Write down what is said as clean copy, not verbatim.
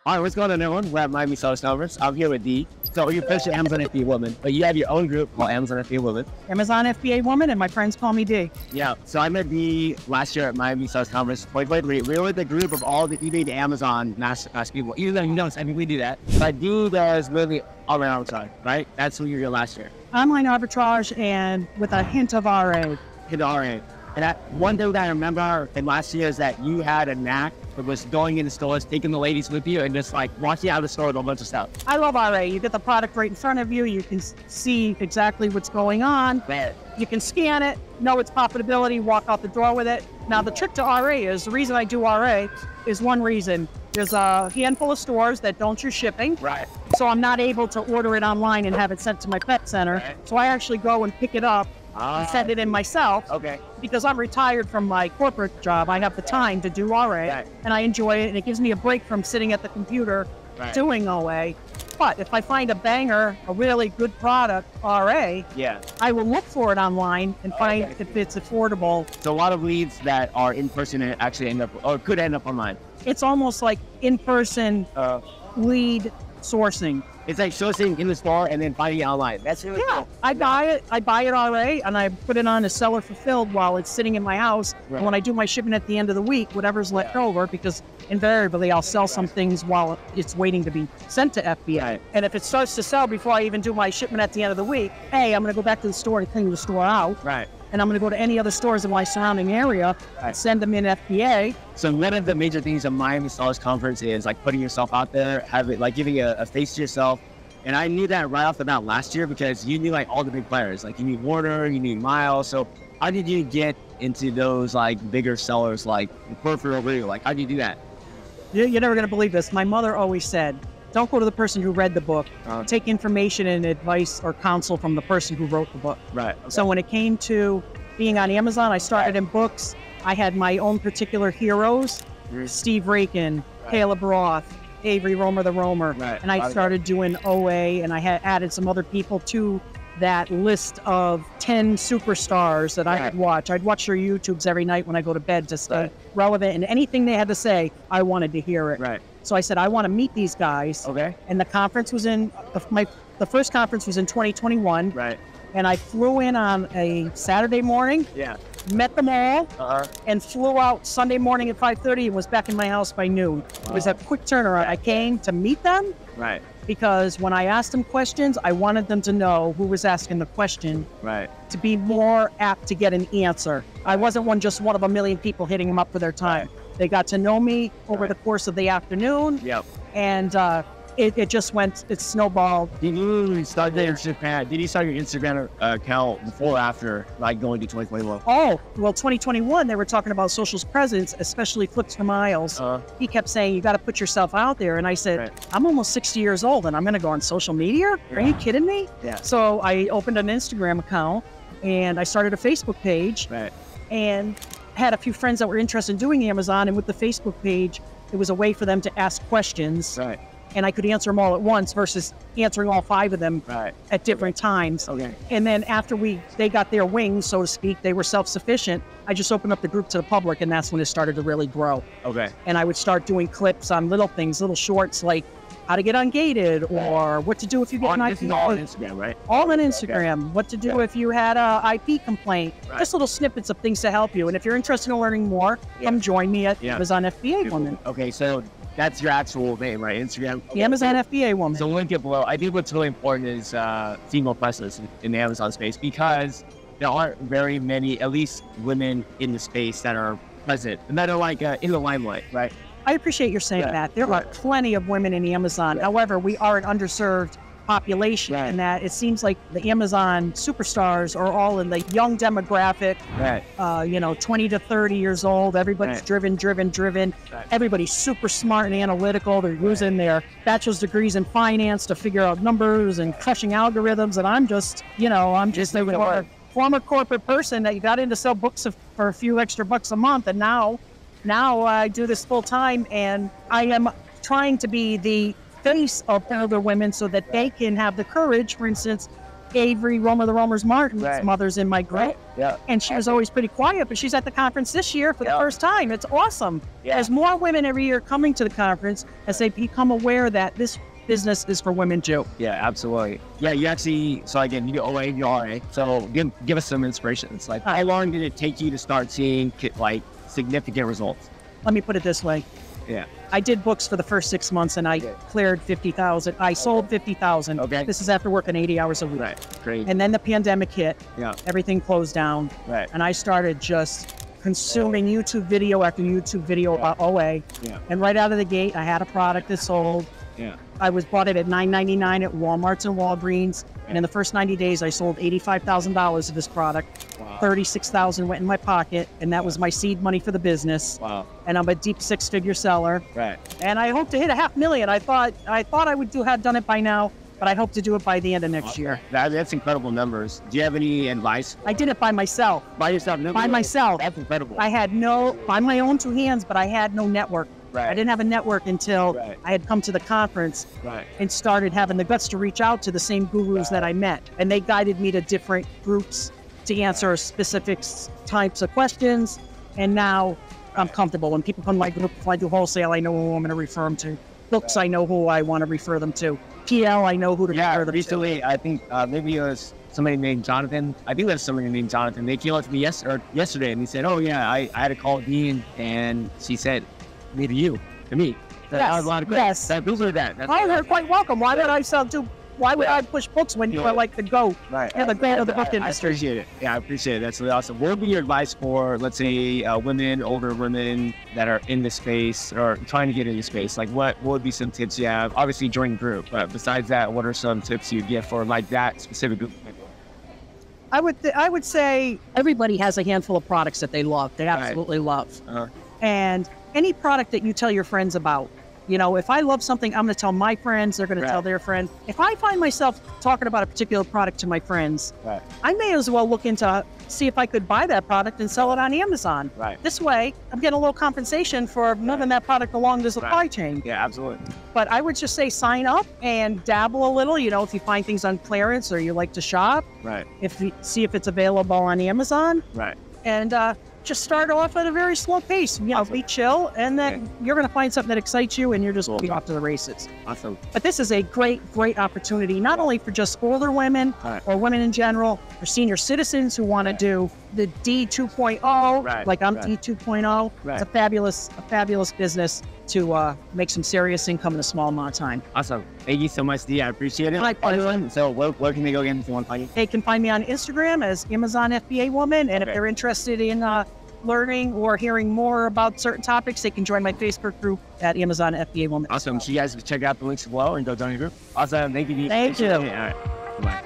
All right, what's going on, everyone? We're at Miami Sales Conference. I'm here with Dee. So you're officially Amazon FBA Woman, but you have your own group called Amazon FBA Woman. Amazon FBA Woman, and my friends call me Dee. Yeah, so I met Dee last year at Miami Sales Conference 2023. We were with a group of all the eBay to Amazon mass people. Even though you know, I mean, we do that. But Dee does literally all around arbitrage, right? That's who you were last year. Online arbitrage and with a hint of RA. Hit RA. And one thing that I remember in last year is that you had a knack that was going into stores, taking the ladies with you, and just like walking out of the store with a bunch of stuff. I love RA. You get the product right in front of you. You can see exactly what's going on. Man. You can scan it, know its profitability, walk out the door with it. Now, the trick to RA is, the reason I do RA is one reason. There's a handful of stores that don't do shipping. Right. So I'm not able to order it online and have it sent to my pet center. Right. So I actually go and pick it up and send it in myself. Okay. Because I'm retired from my corporate job, I have the time to do RA, and I enjoy it, and it gives me a break from sitting at the computer doing OA. But if I find a banger, a really good product, RA, I will look for it online and find if it's affordable. So a lot of leads that are in person actually end up, or could end up online. It's almost like in-person lead sourcing. It's like sourcing in the store and then finding it online. That's really cool. I buy it RA, and I put it on a seller fulfilled while it's sitting in my house. Right. And when I do my shipping at the end of the week, whatever's left over, because invariably I'll sell some things while it's waiting to be sent to FBA. Right. And if it starts to sell before I even do my shipment at the end of the week, hey, I'm going to go back to the store and clean the store out. Right. And I'm going to go to any other stores in my surrounding area, send them in FBA. So one of the major things of Miami Sales Conference is like putting yourself out there, like giving a face to yourself. And I knew that right off the bat last year because you knew like all the big players, like you knew Warner, you knew Miles. So how did you get into those like bigger sellers like Peripheral Video? Like how did you do that? You're never going to believe this. My mother always said, don't go to the person who read the book. Take information and advice or counsel from the person who wrote the book. Right. Okay. So when it came to being on Amazon, I started in books. I had my own particular heroes, Steve Raiken, Caleb Roth, Avery Romer the Romer. Right. And I started doing OA, and I had added some other people to that list of 10 superstars that I had watched. I'd watch their YouTubes every night when I go to bed to stay relevant, and anything they had to say, I wanted to hear it. Right. So I said, I want to meet these guys. Okay. And the conference was in, the first conference was in 2021. Right. And I flew in on a Saturday morning. Yeah. Met them all, and flew out Sunday morning at 5:30 and was back in my house by noon. It was a quick turnaround. I came to meet them because when I asked them questions, I wanted them to know who was asking the question to be more apt to get an answer. I wasn't just one of a million people hitting them up for their time. They got to know me over the course of the afternoon, and it just went, it snowballed. Did you start your Instagram account before or after like going to 2021? Oh, well, 2021, they were talking about social's presence, especially Flips for Miles. He kept saying, you got to put yourself out there. And I said, I'm almost 60 years old and I'm going to go on social media? Are you kidding me? So I opened an Instagram account and I started a Facebook page and had a few friends that were interested in doing Amazon. And with the Facebook page, it was a way for them to ask questions. And I could answer them all at once versus answering all 5 of them at different times. And then after they got their wings, so to speak, they were self-sufficient, I just opened up the group to the public, and that's when it started to really grow. And I would start doing clips on little things, little shorts like how to get ungated or what to do if you get an IP. This is all on Instagram, right? All on Instagram. What to do if you had a IP complaint. Just little snippets of things to help you. And if you're interested in learning more, come join me at Amazon FBA Woman. Okay, so that's your actual name, right? Instagram? The Amazon FBA Woman. So link it below. I think what's really important is female presence in the Amazon space because there aren't very many, at least women in the space that are present and that are like in the limelight, right? I appreciate your saying that. There are plenty of women in Amazon. However, we are an underserved population in that it seems like the Amazon superstars are all in the young demographic, 20 to 30 years old. Everybody's driven. Everybody's super smart and analytical. They're using their bachelor's degrees in finance to figure out numbers and crushing algorithms. And I'm just a former corporate person that got into sell books for a few extra bucks a month. And now I do this full time, and I am trying to be the face of older women so that they can have the courage. For instance, Avery, Roma the Roamers Martin's mother's in my group. Yeah. And she was always pretty quiet, but she's at the conference this year for the first time. It's awesome. Yeah. There's more women every year coming to the conference as they become aware that this business is for women too. Yeah, absolutely. Yeah, you actually, so again, you do OA, you RA. So give us some inspirations. Like, how long did it take you to start seeing like significant results? Let me put it this way. Yeah. I did books for the first 6 months and I cleared 50,000. I sold 50,000. Okay. This is after working 80 hours a week. Right. Great. And then the pandemic hit. Yeah. Everything closed down. Right. And I started just consuming YouTube video after YouTube video about OA. Yeah. And right out of the gate, I had a product that sold. Yeah. I bought it at $9.99 at Walmart's and Walgreens. And in the first 90 days, I sold $85,000 of this product. Wow. $36,000 went in my pocket, and that was my seed money for the business. Wow. And I'm a deep six-figure seller. Right. And I hope to hit $500,000. I thought I would have done it by now, but I hope to do it by the end of next year. That's incredible numbers. Do you have any advice? I did it by myself. By yourself? By myself. That's incredible. I had by my own two hands, but I had no network. Right. I didn't have a network until I had come to the conference and started having the guts to reach out to the same gurus that I met. And they guided me to different groups to answer specific types of questions. And now I'm comfortable. When people come to my group, if I do wholesale, I know who I'm going to refer them to. Books, I know who I want to refer them to. PL, I know who to refer them to. Recently, I think maybe it was somebody named Jonathan. I think that's somebody named Jonathan. They came up to me yesterday and he said, oh yeah, I had a call with Dean and she said, me to you, to me. That was a lot of questions. Yes. Those are that. Oh, you're quite welcome. Why would I sell to? Why would I push books when you are like the GOAT? Right. Yeah, the GOAT of the book industry. I appreciate it. Yeah, I appreciate it. That's really awesome. What would be your advice for, let's say, women, older women that are in the space or trying to get in the space? Like, what would be some tips you have? Obviously, join group, but besides that, what are some tips you give for like that specific group? I would say everybody has a handful of products that they love. They absolutely love. And any product that you tell your friends about, you know, if I love something, I'm going to tell my friends, they're going to tell their friends. If I find myself talking about a particular product to my friends, I may as well look into, see if I could buy that product and sell it on Amazon. This way, I'm getting a little compensation for moving that product along the supply chain. Yeah, absolutely. But I would just say sign up and dabble a little, you know, if you find things on clearance or you like to shop. See if it's available on Amazon. And just start off at a very slow pace. You know, be chill, and then you're going to find something that excites you, and you're just going to be off to the races. Awesome. But this is a great opportunity, not only for just older women or women in general, or senior citizens who want to do the D 2.0, like I'm D 2.0. It's a fabulous business to make some serious income in a small amount of time. Awesome. Thank you so much, Dee. I appreciate it. My pleasure. So where can they go again if you want to find you? They can find me on Instagram as Amazon FBA Woman, and if they're interested in learning or hearing more about certain topics, they can join my Facebook group at Amazon FBA Woman. Awesome. So you guys can check out the links below and go join your group. Awesome. Thank you, Dee. Thank you. All right. Bye.